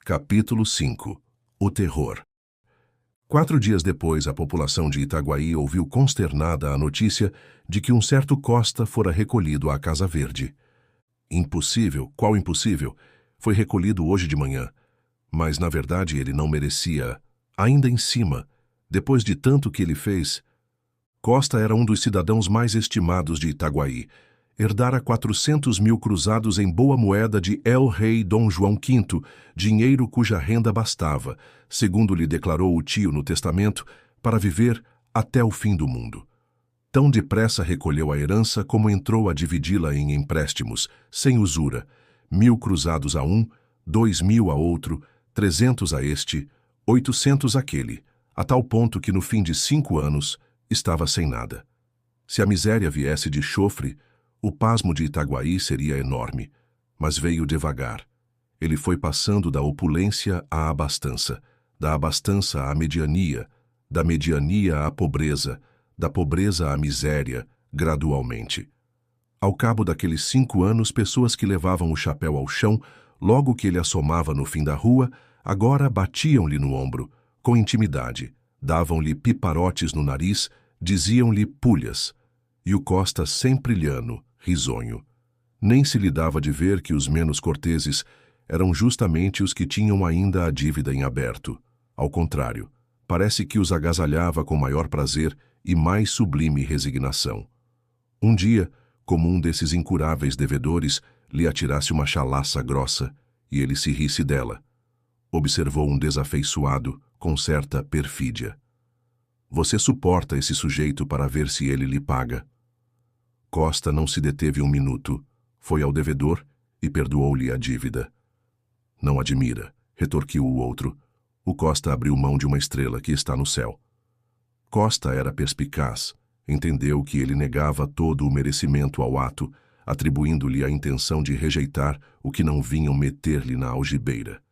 Capítulo 5 O terror. 4 dias depois, a população de Itaguaí ouviu consternada a notícia de que um certo Costa fora recolhido à Casa Verde. Impossível, qual impossível? Foi recolhido hoje de manhã. Mas, na verdade, ele não merecia. Ainda em cima, depois de tanto que ele fez, Costa era um dos cidadãos mais estimados de Itaguaí. Herdara 400 mil cruzados em boa moeda de El-Rei Dom João V, dinheiro cuja renda bastava, segundo lhe declarou o tio no testamento, para viver até o fim do mundo. Tão depressa recolheu a herança como entrou a dividi-la em empréstimos, sem usura, 1.000 cruzados a um, 2.000 a outro, 300 a este, 800 àquele, a tal ponto que no fim de 5 anos estava sem nada. Se a miséria viesse de chofre, o pasmo de Itaguaí seria enorme, mas veio devagar. Ele foi passando da opulência à abastança, da abastança à mediania, da mediania à pobreza, da pobreza à miséria, gradualmente. Ao cabo daqueles 5 anos, pessoas que levavam o chapéu ao chão, logo que ele assomava no fim da rua, agora batiam-lhe no ombro, com intimidade, davam-lhe piparotes no nariz, diziam-lhe pulhas, e o Costa sempre lhano, risonho. Nem se lhe dava de ver que os menos corteses eram justamente os que tinham ainda a dívida em aberto. Ao contrário, parece que os agasalhava com maior prazer e mais sublime resignação. Um dia, como um desses incuráveis devedores lhe atirasse uma chalaça grossa e ele se risse dela, observou um desafeiçoado com certa perfídia. Você suporta esse sujeito para ver se ele lhe paga. Costa não se deteve um minuto, foi ao devedor e perdoou-lhe a dívida. Não admira, retorquiu o outro. O Costa abriu mão de uma estrela que está no céu. Costa era perspicaz, entendeu que ele negava todo o merecimento ao ato, atribuindo-lhe a intenção de rejeitar o que não vinham meter-lhe na algibeira.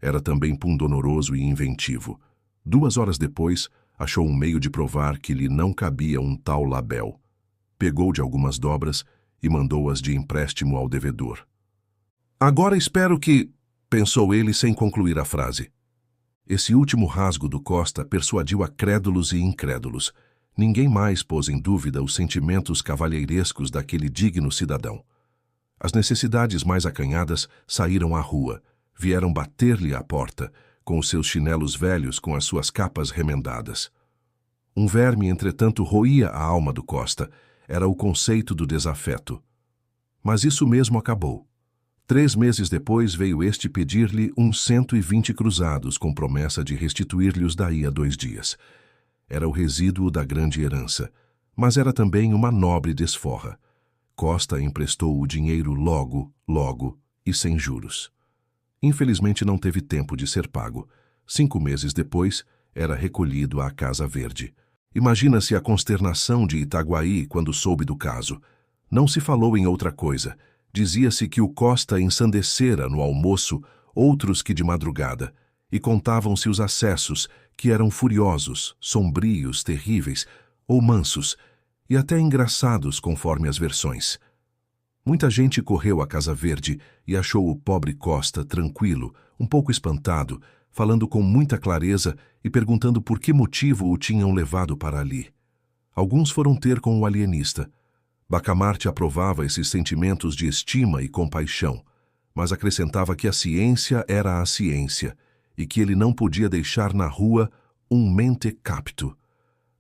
Era também pundonoroso e inventivo. 2 horas depois, achou um meio de provar que lhe não cabia um tal labéu. Pegou de algumas dobras e mandou-as de empréstimo ao devedor. Agora espero que... pensou ele sem concluir a frase. Esse último rasgo do Costa persuadiu a crédulos e incrédulos. Ninguém mais pôs em dúvida os sentimentos cavalheirescos daquele digno cidadão. As necessidades mais acanhadas saíram à rua, vieram bater-lhe à porta, com os seus chinelos velhos com as suas capas remendadas. Um verme, entretanto, roía a alma do Costa. Era o conceito do desafeto. Mas isso mesmo acabou. 3 meses depois veio este pedir-lhe uns 120 cruzados com promessa de restituir-lhe-os daí a 2 dias. Era o resíduo da grande herança, mas era também uma nobre desforra. Costa emprestou o dinheiro logo e sem juros. Infelizmente não teve tempo de ser pago. 5 meses depois, era recolhido à Casa Verde. Imagina-se a consternação de Itaguaí quando soube do caso. Não se falou em outra coisa. Dizia-se que o Costa ensandecera no almoço outros que de madrugada, e contavam-se os acessos, que eram furiosos, sombrios, terríveis, ou mansos, e até engraçados conforme as versões. Muita gente correu à Casa Verde e achou o pobre Costa tranquilo, um pouco espantado, falando com muita clareza e perguntando por que motivo o tinham levado para ali. Alguns foram ter com o alienista. Bacamarte aprovava esses sentimentos de estima e compaixão, mas acrescentava que a ciência era a ciência e que ele não podia deixar na rua um mente capto.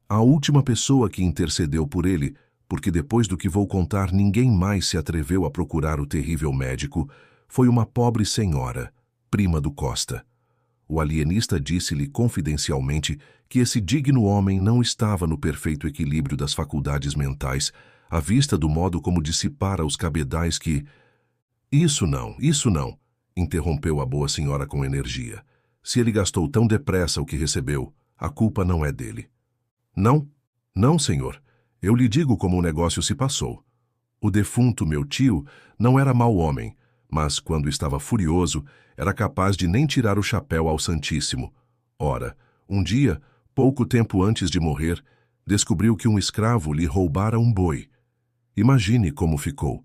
A última pessoa que intercedeu por ele, porque depois do que vou contar ninguém mais se atreveu a procurar o terrível médico, foi uma pobre senhora, prima do Costa. O alienista disse-lhe confidencialmente que esse digno homem não estava no perfeito equilíbrio das faculdades mentais, à vista do modo como dissipara os cabedais que... Isso não, interrompeu a boa senhora com energia. Se ele gastou tão depressa o que recebeu, a culpa não é dele. Não, senhor. Eu lhe digo como o negócio se passou. O defunto, meu tio, não era mau homem, mas, quando estava furioso, era capaz de nem tirar o chapéu ao Santíssimo. Ora, um dia, pouco tempo antes de morrer, descobriu que um escravo lhe roubara um boi. Imagine como ficou.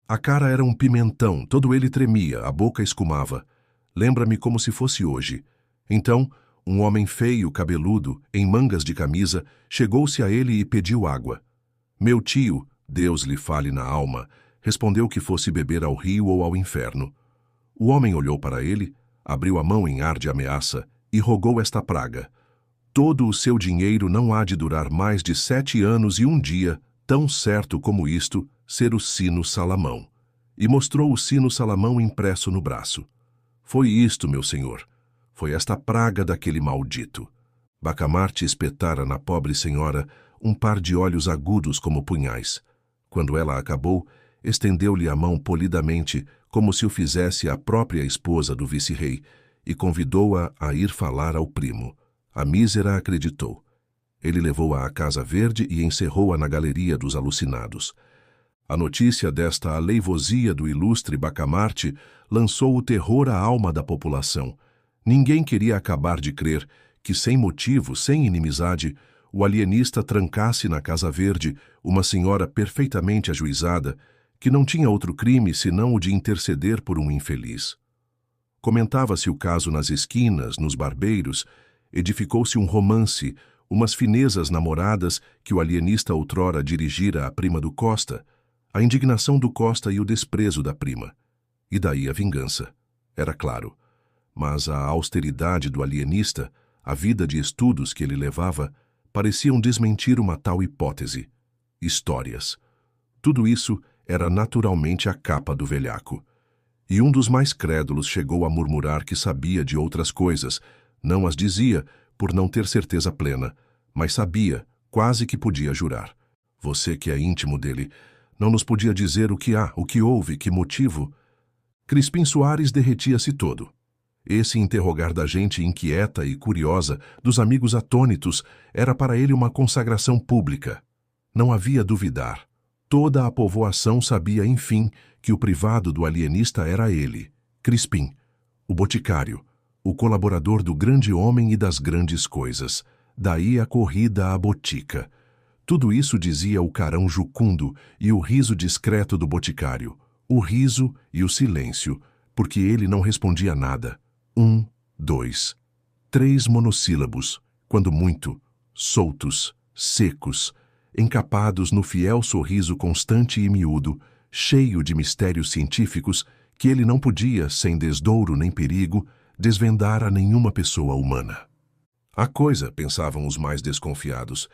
A cara era um pimentão, todo ele tremia, a boca escumava. Lembra-me como se fosse hoje. Então, um homem feio, cabeludo, em mangas de camisa, chegou-se a ele e pediu água. Meu tio, Deus lhe fale na alma, respondeu que fosse beber ao rio ou ao inferno. O homem olhou para ele, abriu a mão em ar de ameaça e rogou esta praga: todo o seu dinheiro não há de durar mais de 7 anos e 1 dia, tão certo como isto, ser o sino Salamão. E mostrou o sino Salamão impresso no braço. Foi isto, meu senhor. Foi esta praga daquele maldito. Bacamarte espetara na pobre senhora um par de olhos agudos como punhais. Quando ela acabou, estendeu-lhe a mão polidamente, como se o fizesse a própria esposa do vice-rei, e convidou-a a ir falar ao primo. A mísera acreditou. Ele levou-a à Casa Verde e encerrou-a na galeria dos alucinados. A notícia desta aleivosia do ilustre Bacamarte lançou o terror à alma da população. Ninguém queria acabar de crer que, sem motivo, sem inimizade, o alienista trancasse na Casa Verde uma senhora perfeitamente ajuizada, que não tinha outro crime senão o de interceder por um infeliz. Comentava-se o caso nas esquinas, nos barbeiros, edificou-se um romance, umas finezas namoradas que o alienista outrora dirigira à prima do Costa, a indignação do Costa e o desprezo da prima. E daí a vingança. Era claro. Mas a austeridade do alienista, a vida de estudos que ele levava, pareciam desmentir uma tal hipótese. Histórias. Tudo isso era naturalmente a capa do velhaco. E um dos mais crédulos chegou a murmurar que sabia de outras coisas. Não as dizia, por não ter certeza plena, mas sabia, quase que podia jurar. Você que é íntimo dele, não nos podia dizer o que há, o que houve, que motivo? Crispim Soares derretia-se todo. Esse interrogar da gente inquieta e curiosa, dos amigos atônitos, era para ele uma consagração pública. Não havia duvidar. Toda a povoação sabia, enfim, que o privado do alienista era ele, Crispim, o boticário, o colaborador do grande homem e das grandes coisas. Daí a corrida à botica. Tudo isso dizia o carão jucundo e o riso discreto do boticário, o riso e o silêncio, porque ele não respondia nada. 1, 2, 3 monossílabos, quando muito, soltos, secos, encapados no fiel sorriso constante e miúdo, cheio de mistérios científicos que ele não podia, sem desdouro nem perigo, desvendar a nenhuma pessoa humana. A coisa, pensavam os mais desconfiados.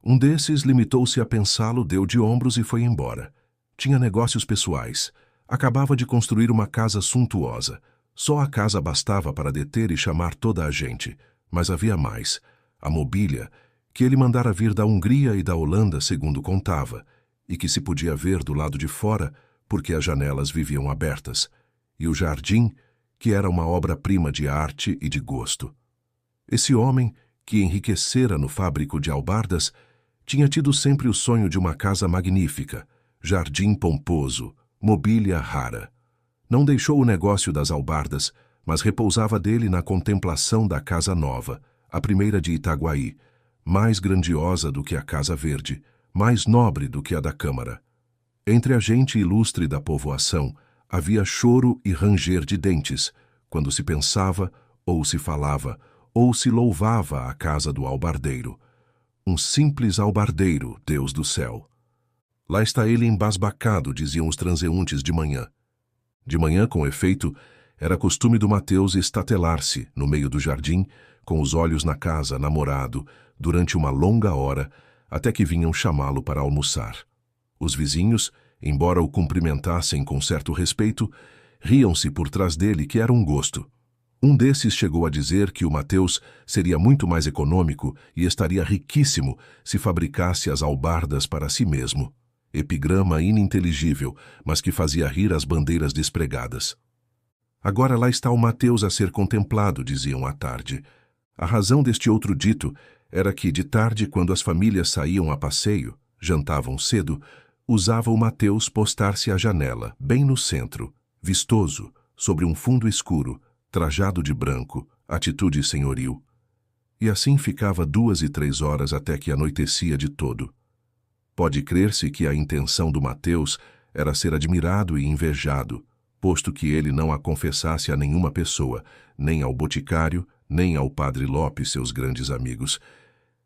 Um desses limitou-se a pensá-lo, deu de ombros e foi embora. Tinha negócios pessoais. Acabava de construir uma casa suntuosa. Só a casa bastava para deter e chamar toda a gente. Mas havia mais. A mobília, que ele mandara vir da Hungria e da Holanda, segundo contava, e que se podia ver do lado de fora, porque as janelas viviam abertas. E o jardim, que era uma obra-prima de arte e de gosto. Esse homem, que enriquecera no fábrico de albardas, tinha tido sempre o sonho de uma casa magnífica, jardim pomposo, mobília rara. Não deixou o negócio das albardas, mas repousava dele na contemplação da Casa Nova, a primeira de Itaguaí, mais grandiosa do que a Casa Verde, mais nobre do que a da Câmara. Entre a gente ilustre da povoação, havia choro e ranger de dentes, quando se pensava, ou se falava, ou se louvava a casa do albardeiro. Um simples albardeiro, Deus do céu. Lá está ele embasbacado, diziam os transeuntes de manhã. De manhã, com efeito, era costume do Mateus estatelar-se, no meio do jardim, com os olhos na casa, namorado, durante uma longa hora, até que vinham chamá-lo para almoçar. Os vizinhos, embora o cumprimentassem com certo respeito, riam-se por trás dele, que era um gosto. Um desses chegou a dizer que o Mateus seria muito mais econômico e estaria riquíssimo se fabricasse as albardas para si mesmo. Epigrama ininteligível, mas que fazia rir as bandeiras despregadas. Agora lá está o Mateus a ser contemplado, diziam à tarde. A razão deste outro dito era que, de tarde, quando as famílias saíam a passeio, jantavam cedo, usava o Mateus postar-se à janela, bem no centro, vistoso, sobre um fundo escuro, trajado de branco, atitude senhoril. E assim ficava 2 e 3 horas até que anoitecia de todo. Pode crer-se que a intenção do Mateus era ser admirado e invejado, posto que ele não a confessasse a nenhuma pessoa, nem ao boticário, nem ao padre Lopes, seus grandes amigos.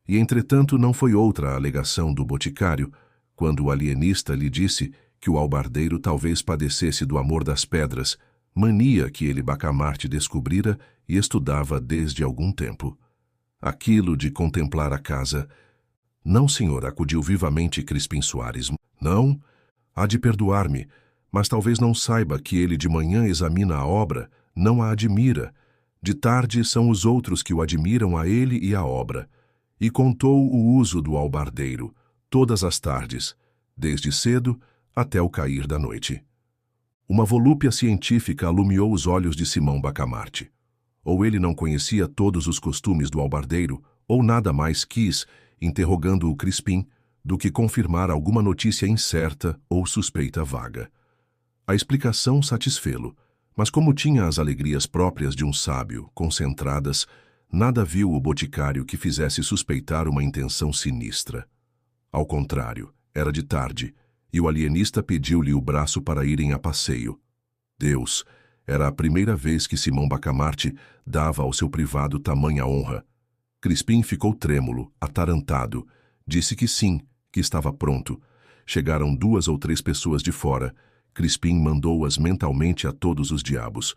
E, entretanto, não foi outra a alegação do boticário, quando o alienista lhe disse que o albardeiro talvez padecesse do amor das pedras, mania que ele Bacamarte descobrira e estudava desde algum tempo. Aquilo de contemplar a casa... Não, senhor, acudiu vivamente Crispim Soares. Não, há de perdoar-me, mas talvez não saiba que ele de manhã examina a obra, não a admira. De tarde são os outros que o admiram a ele e a obra. E contou o uso do albardeiro, todas as tardes, desde cedo até o cair da noite. Uma volúpia científica alumiou os olhos de Simão Bacamarte. Ou ele não conhecia todos os costumes do albardeiro, ou nada mais quis, interrogando o Crispim, do que confirmar alguma notícia incerta ou suspeita vaga. A explicação satisfê-lo, mas como tinha as alegrias próprias de um sábio, concentradas, nada viu o boticário que fizesse suspeitar uma intenção sinistra. Ao contrário, era de tarde, e o alienista pediu-lhe o braço para irem a passeio. Deus, era a primeira vez que Simão Bacamarte dava ao seu privado tamanha honra. Crispim ficou trêmulo, atarantado. Disse que sim, que estava pronto. Chegaram 2 ou 3 pessoas de fora. Crispim mandou-as mentalmente a todos os diabos.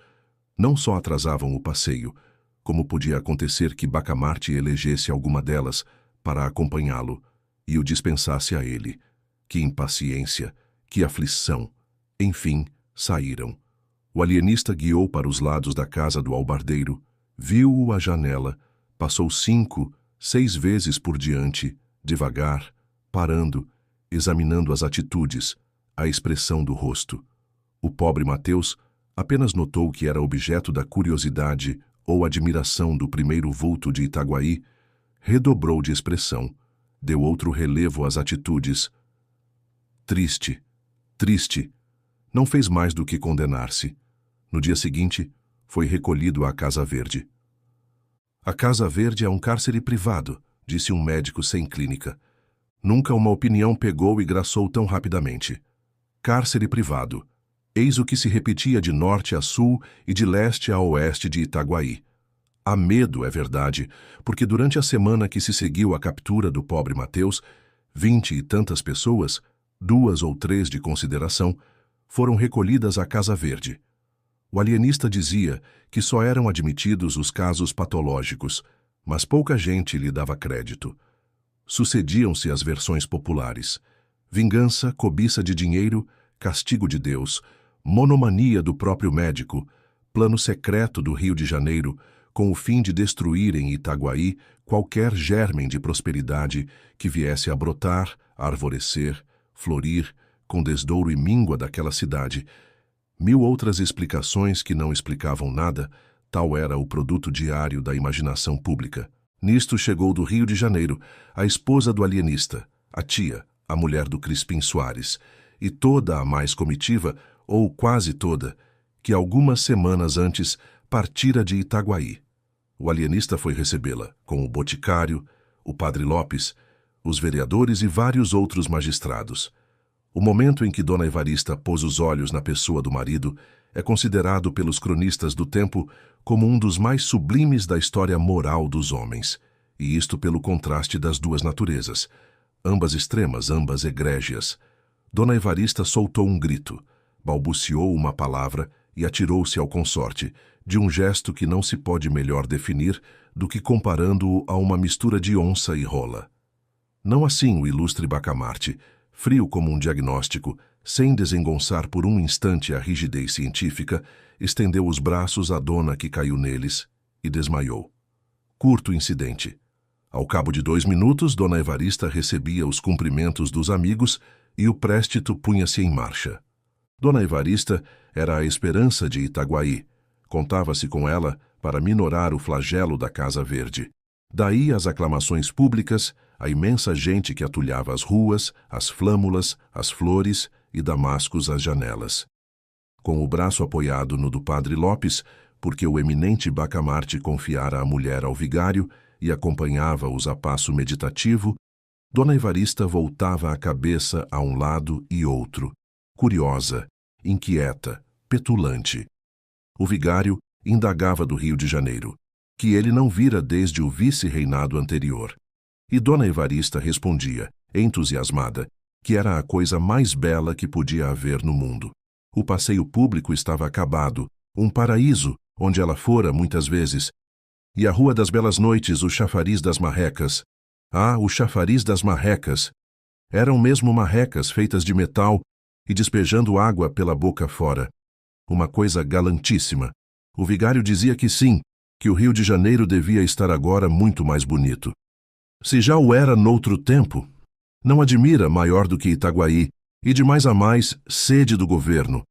Não só atrasavam o passeio, como podia acontecer que Bacamarte elegesse alguma delas para acompanhá-lo e o dispensasse a ele. Que impaciência, que aflição. Enfim, saíram. O alienista guiou para os lados da casa do albardeiro, viu-o à janela, passou 5, 6 vezes por diante, devagar, parando, examinando as atitudes, a expressão do rosto. O pobre Mateus apenas notou que era objeto da curiosidade ou admiração do primeiro vulto de Itaguaí, redobrou de expressão, deu outro relevo às atitudes. Triste, triste, não fez mais do que condenar-se. No dia seguinte, foi recolhido à Casa Verde. A Casa Verde é um cárcere privado, disse um médico sem clínica. Nunca uma opinião pegou e graçou tão rapidamente. Cárcere privado. Eis o que se repetia de norte a sul e de leste a oeste de Itaguaí. Há medo, é verdade, porque durante a semana que se seguiu à captura do pobre Mateus, 20 e tantas pessoas, 2 ou 3 de consideração, foram recolhidas à Casa Verde. O alienista dizia que só eram admitidos os casos patológicos, mas pouca gente lhe dava crédito. Sucediam-se as versões populares: vingança, cobiça de dinheiro, castigo de Deus, monomania do próprio médico, plano secreto do Rio de Janeiro, com o fim de destruir em Itaguaí qualquer germen de prosperidade que viesse a brotar, a arvorecer, florir, com desdouro e míngua daquela cidade. 1000 outras explicações que não explicavam nada, tal era o produto diário da imaginação pública. Nisto chegou do Rio de Janeiro a esposa do alienista, a tia, a mulher do Crispim Soares, e toda a mais comitiva, ou quase toda, que algumas semanas antes partira de Itaguaí. O alienista foi recebê-la, com o boticário, o padre Lopes, os vereadores e vários outros magistrados. O momento em que Dona Evarista pôs os olhos na pessoa do marido é considerado pelos cronistas do tempo como um dos mais sublimes da história moral dos homens, e isto pelo contraste das duas naturezas, ambas extremas, ambas egrégias. Dona Evarista soltou um grito, balbuciou uma palavra e atirou-se ao consorte, de um gesto que não se pode melhor definir do que comparando-o a uma mistura de onça e rola. Não assim o ilustre Bacamarte, frio como um diagnóstico, sem desengonçar por um instante a rigidez científica, estendeu os braços à dona que caiu neles e desmaiou. Curto incidente. Ao cabo de 2 minutos, Dona Evarista recebia os cumprimentos dos amigos e o préstito punha-se em marcha. Dona Evarista era a esperança de Itaguaí. Contava-se com ela para minorar o flagelo da Casa Verde. Daí as aclamações públicas, a imensa gente que atulhava as ruas, as flâmulas, as flores e damascos às janelas. Com o braço apoiado no do padre Lopes, porque o eminente Bacamarte confiara a mulher ao vigário e acompanhava-os a passo meditativo, Dona Evarista voltava a cabeça a um lado e outro, curiosa, inquieta, petulante. O vigário indagava do Rio de Janeiro, que ele não vira desde o vice-reinado anterior. E Dona Evarista respondia, entusiasmada, que era a coisa mais bela que podia haver no mundo. O passeio público estava acabado, um paraíso, onde ela fora muitas vezes. E a Rua das Belas Noites, o chafariz das marrecas. Ah, o chafariz das marrecas! Eram mesmo marrecas feitas de metal e despejando água pela boca fora. Uma coisa galantíssima. O vigário dizia que sim, que o Rio de Janeiro devia estar agora muito mais bonito. Se já o era noutro tempo, não admira maior do que Itaguaí, e de mais a mais sede do governo.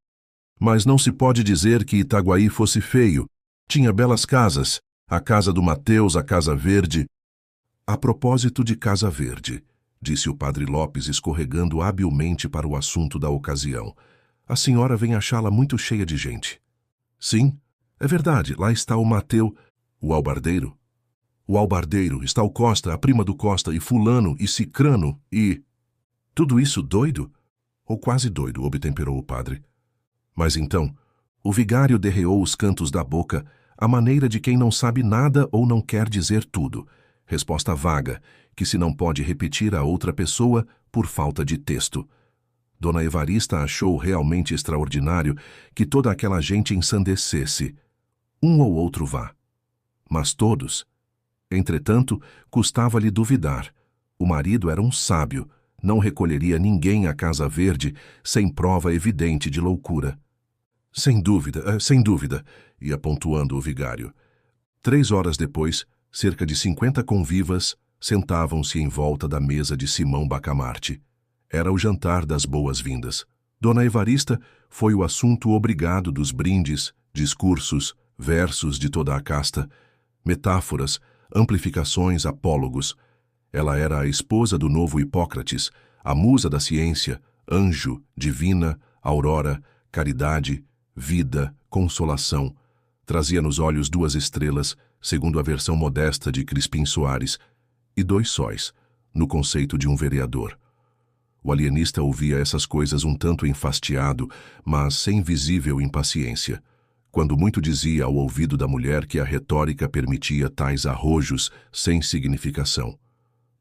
Mas não se pode dizer que Itaguaí fosse feio. Tinha belas casas, a casa do Mateus, a Casa Verde. A propósito de Casa Verde, disse o padre Lopes, escorregando habilmente para o assunto da ocasião. A senhora vem achá-la muito cheia de gente. Sim, é verdade, lá está o Mateu, o albardeiro. O albardeiro, está o Costa, a prima do Costa, e fulano, e cicrano, e... Tudo isso doido? Ou quase doido, obtemperou o padre. Mas então, o vigário derreou os cantos da boca, à maneira de quem não sabe nada ou não quer dizer tudo. Resposta vaga, que se não pode repetir a outra pessoa por falta de texto. Dona Evarista achou realmente extraordinário que toda aquela gente ensandecesse. Um ou outro vá. Mas todos. Entretanto, custava-lhe duvidar. O marido era um sábio, não recolheria ninguém à Casa Verde sem prova evidente de loucura. Sem dúvida, ia pontuando o vigário. 3 horas depois, cerca de 50 convivas sentavam-se em volta da mesa de Simão Bacamarte. Era o jantar das boas-vindas. Dona Evarista foi o assunto obrigado dos brindes, discursos, versos de toda a casta, metáforas, amplificações, apólogos. Ela era a esposa do novo Hipócrates, a musa da ciência, anjo, divina, aurora, caridade, vida, consolação. Trazia nos olhos 2 estrelas, segundo a versão modesta de Crispim Soares, e 2 sóis, no conceito de um vereador. O alienista ouvia essas coisas um tanto enfastiado, mas sem visível impaciência. Quando muito dizia ao ouvido da mulher que a retórica permitia tais arrojos sem significação.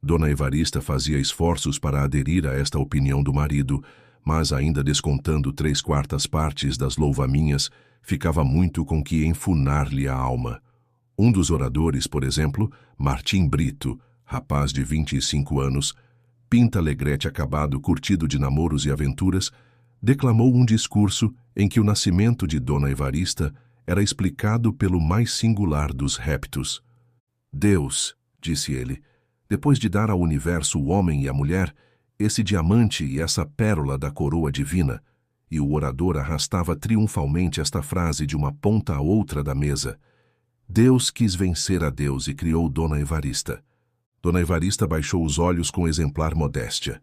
Dona Evarista fazia esforços para aderir a esta opinião do marido, mas ainda descontando 3/4 partes das louvaminhas, ficava muito com que enfunar-lhe a alma. Um dos oradores, por exemplo, Martim Brito, rapaz de 25 anos, pinta alegrete acabado, curtido de namoros e aventuras, declamou um discurso em que o nascimento de Dona Evarista era explicado pelo mais singular dos reptos. Deus, disse ele, depois de dar ao universo o homem e a mulher, esse diamante e essa pérola da coroa divina, e o orador arrastava triunfalmente esta frase de uma ponta a outra da mesa. Deus quis vencer a Deus e criou Dona Evarista. Dona Evarista baixou os olhos com exemplar modéstia.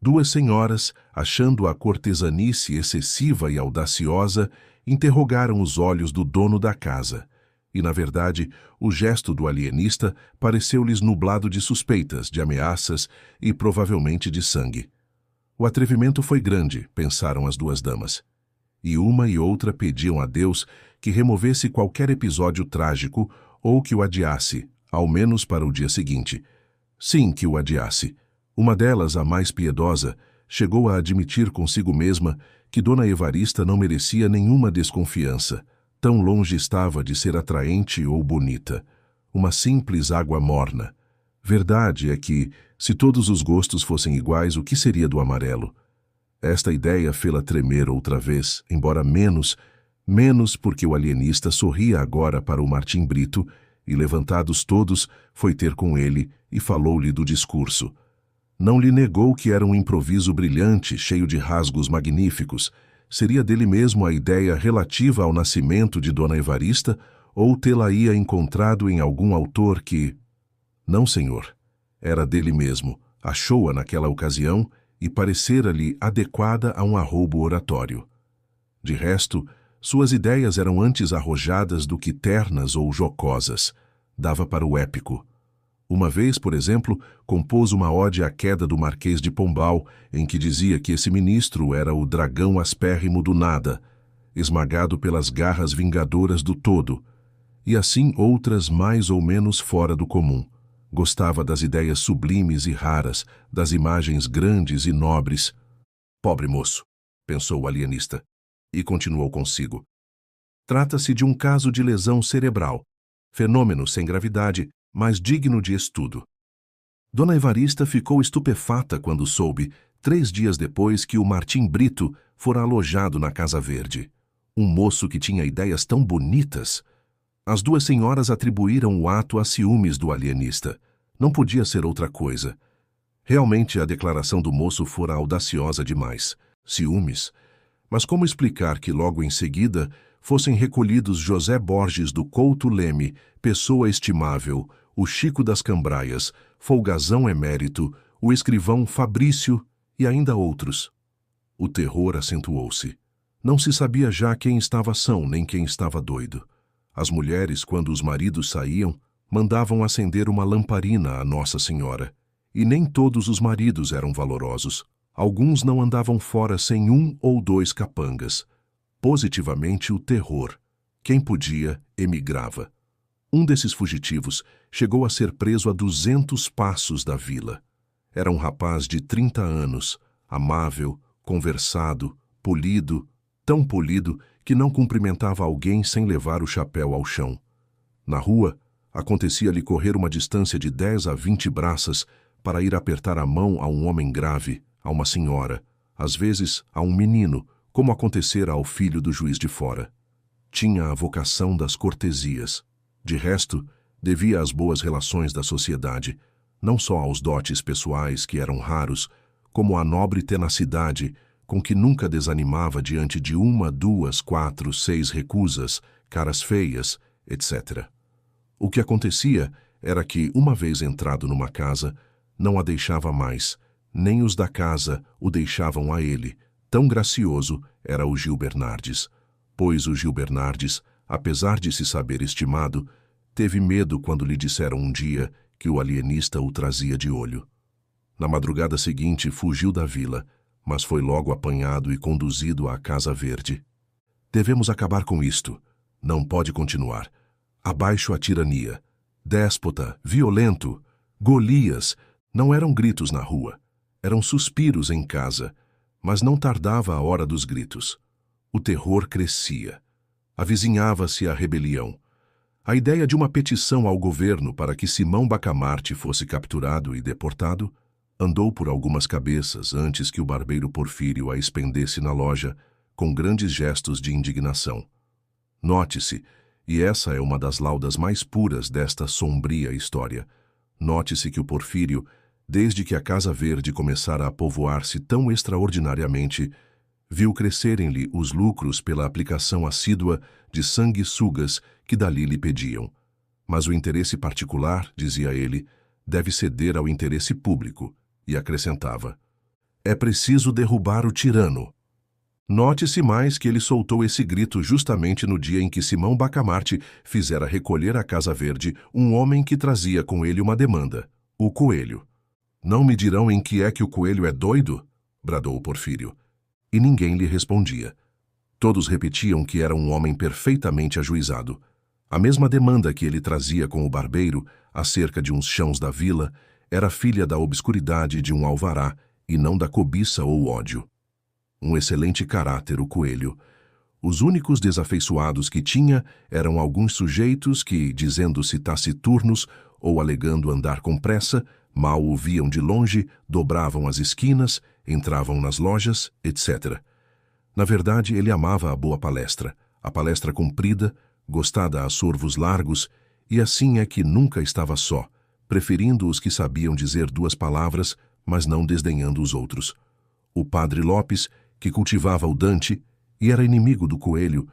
2 senhoras, achando a cortesanice excessiva e audaciosa, interrogaram os olhos do dono da casa. E, na verdade, o gesto do alienista pareceu-lhes nublado de suspeitas, de ameaças e provavelmente de sangue. O atrevimento foi grande, pensaram as 2 damas. E uma e outra pediam a Deus que removesse qualquer episódio trágico ou que o adiasse, ao menos para o dia seguinte. Sim, que o adiasse. Uma delas, a mais piedosa, chegou a admitir consigo mesma que Dona Evarista não merecia nenhuma desconfiança. Tão longe estava de ser atraente ou bonita. Uma simples água morna. Verdade é que, se todos os gostos fossem iguais, o que seria do amarelo? Esta ideia fê-la tremer outra vez, embora menos porque o alienista sorria agora para o Martim Brito e, levantados todos, foi ter com ele e falou-lhe do discurso. Não lhe negou que era um improviso brilhante, cheio de rasgos magníficos. Seria dele mesmo a ideia relativa ao nascimento de Dona Evarista ou tê-la-ia encontrado em algum autor que... Não, senhor. Era dele mesmo. Achou-a naquela ocasião e parecera-lhe adequada a um arroubo oratório. De resto, suas ideias eram antes arrojadas do que ternas ou jocosas. Dava para o épico. Uma vez, por exemplo, compôs uma ode à queda do Marquês de Pombal, em que dizia que esse ministro era o dragão aspérrimo do nada. esmagado pelas garras vingadoras do todo, e assim outras mais ou menos fora do comum. Gostava das ideias sublimes e raras, das imagens grandes e nobres. Pobre moço, pensou o alienista, e continuou consigo. Trata-se de um caso de lesão cerebral, fenômeno sem gravidade, mas digno de estudo. Dona Evarista ficou estupefata quando soube, 3 dias depois, que o Martim Brito fora alojado na Casa Verde. Um moço que tinha ideias tão bonitas. As duas senhoras atribuíram o ato a ciúmes do alienista. Não podia ser outra coisa. Realmente a declaração do moço fora audaciosa demais. Ciúmes. Mas como explicar que logo em seguida fossem recolhidos José Borges do Couto Leme, pessoa estimável, o Chico das Cambraias, folgazão emérito, o escrivão Fabrício e ainda outros? O terror acentuou-se. Não se sabia já quem estava são nem quem estava doido. As mulheres, quando os maridos saíam, mandavam acender uma lamparina a Nossa Senhora. E nem todos os maridos eram valorosos. Alguns não andavam fora sem 1 ou 2 capangas. Positivamente o terror. Quem podia, emigrava. Um desses fugitivos chegou a ser preso a 200 passos da vila. Era um rapaz de 30 anos, amável, conversado, polido, tão polido que não cumprimentava alguém sem levar o chapéu ao chão. Na rua, acontecia-lhe correr uma distância de 10 a 20 braças para ir apertar a mão a um homem grave, a uma senhora, às vezes a um menino, como acontecera ao filho do juiz de fora. Tinha a vocação das cortesias. De resto, devia às boas relações da sociedade, não só aos dotes pessoais, que eram raros, como à nobre tenacidade com que nunca desanimava diante de 1, 2, 4, 6 recusas, caras feias, etc. O que acontecia era que, uma vez entrado numa casa, não a deixava mais, nem os da casa o deixavam a ele. Tão gracioso era o Gil Bernardes, pois o Gil Bernardes, apesar de se saber estimado, teve medo quando lhe disseram um dia que o alienista o trazia de olho. Na madrugada seguinte fugiu da vila, mas foi logo apanhado e conduzido à Casa Verde. Devemos acabar com isto. Não pode continuar. Abaixo a tirania. Déspota, violento, Golias. Não eram gritos na rua. Eram suspiros em casa. Mas não tardava a hora dos gritos. O terror crescia. Avizinhava-se a rebelião. A ideia de uma petição ao governo para que Simão Bacamarte fosse capturado e deportado andou por algumas cabeças antes que o barbeiro Porfírio a expendesse na loja com grandes gestos de indignação. Note-se, e essa é uma das laudas mais puras desta sombria história, note-se que o Porfírio, desde que a Casa Verde começara a povoar-se tão extraordinariamente, viu crescerem-lhe os lucros pela aplicação assídua de sanguessugas que dali lhe pediam. Mas o interesse particular, dizia ele, deve ceder ao interesse público, e acrescentava: é preciso derrubar o tirano. Note-se mais que ele soltou esse grito justamente no dia em que Simão Bacamarte fizera recolher à Casa Verde um homem que trazia com ele uma demanda, o Coelho. Não me dirão em que é que o Coelho é doido? Bradou o Porfírio. E ninguém lhe respondia. Todos repetiam que era um homem perfeitamente ajuizado. A mesma demanda que ele trazia com o barbeiro, acerca de uns chãos da vila, era filha da obscuridade de um alvará e não da cobiça ou ódio. Um excelente caráter, o Coelho. Os únicos desafeiçoados que tinha eram alguns sujeitos que, dizendo-se taciturnos ou alegando andar com pressa, mal o viam de longe, dobravam as esquinas, entravam nas lojas, etc. Na verdade, ele amava a boa palestra, a palestra comprida, gostada a sorvos largos, e assim é que nunca estava só, preferindo os que sabiam dizer 2 palavras, mas não desdenhando os outros. O padre Lopes, que cultivava o Dante e era inimigo do Coelho,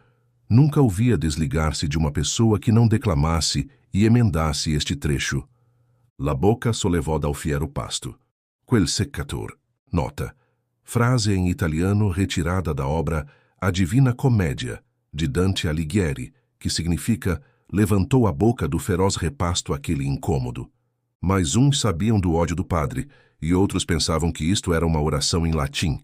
nunca o via desligar-se de uma pessoa que não declamasse e emendasse este trecho. La bocca sollevò dal fiero pasto. Quel seccator. Nota. Frase em italiano retirada da obra A Divina Comédia, de Dante Alighieri, que significa levantou a boca do feroz repasto aquele incômodo. Mas uns sabiam do ódio do padre, e outros pensavam que isto era uma oração em latim,